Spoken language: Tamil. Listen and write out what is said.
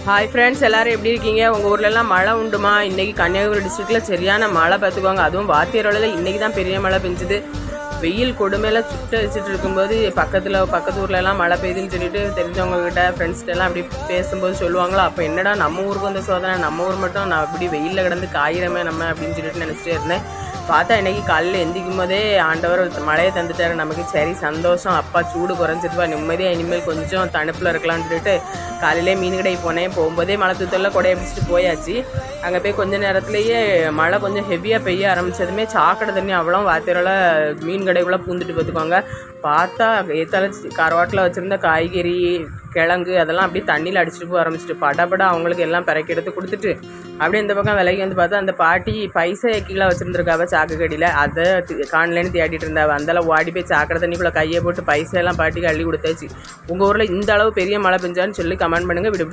ஹாய் ஃப்ரெண்ட்ஸ், எல்லோரும் எப்படி இருக்கீங்க? உங்கள் ஊர்லெலாம் மழை உண்டுமா? இன்றைக்கி கன்னியாகுமரி டிஸ்ட்ரிக்டில் சரியான மழை பார்த்துக்குவாங்க. அதுவும் வாத்தியாரோவில் இன்றைக்கி தான் பெரிய மழை பெஞ்சுது. வெயில் கொடுமையில் சுட்ட வச்சுட்டு இருக்கும்போது பக்கத்து ஊர்லெலாம் மழை பெய்யுதுன்னு சொல்லிட்டு தெரிஞ்சவங்ககிட்ட ஃப்ரெண்ட்ஸ்கிட்டலாம் அப்படி பேசும்போது சொல்லுவாங்களோ, அப்போ என்னடா நம்ம ஊருக்கு வந்த சோதனை, நம்ம ஊர் மட்டும் நான் அப்படி வெயிலில் கிடந்து காயிறமே நம்ம அப்படின்னு சொல்லிட்டு நினச்சிட்டே இருந்தேன். பார்த்தா இன்றைக்கி காலையில் எந்திக்கும் போதே ஆண்டவர் மழையை தந்துட்டார் நமக்கு. சரி சந்தோஷம், அப்பா சூடு குறைஞ்சிருப்பா, நிம்மதியாக இனிமேல் கொஞ்சம் தணுப்பில் இருக்கலாம்னு சொல்லிட்டு காலையிலே மீன் கடைக்கு போனேன். போகும்போதே மழை தூத்தலில் கொடையை பிடிச்சிட்டு போயாச்சு. அங்கே போய் கொஞ்சம் நேரத்துலேயே மழை கொஞ்சம் ஹெவியாக பெய்ய ஆரம்பித்ததுமே சாக்கடை தண்ணி அவ்வளோ வாத்தியாரோட மீன் கடைக்குள்ளே பூந்துட்டு பார்த்துக்கோங்க. பார்த்தா ஏத்தால கரவாட்டில் வச்சுருந்த காய்கறி கிழங்கு அதெல்லாம் அப்படியே தண்ணியில் அடிச்சுட்டு போக ஆரம்பிச்சிட்டு படப்பட அவங்களுக்கு எல்லாம் பிறக்கி எடுத்து கொடுத்துட்டு அப்படியே இந்த பக்கம் விலைக்கு வந்து பார்த்தா அந்த பாட்டி பைசா கீழே வச்சுருந்துருக்காவ சாக்கு கடியில். அதை காணலேன்னு தேடிட்டு இருந்தாவ. அந்தளவு ஓடி போய் சாக்கடை தண்ணிக்குள்ளே கையை போட்டு பைசா எல்லாம் பாட்டிக்கு அள்ளி கொடுத்தாச்சு. உங்கள் ஊரில் இந்த அளவு பெரிய மழை பெஞ்சான்னு சொல்லி கமெண்ட் பண்ணுங்கள். இப்படி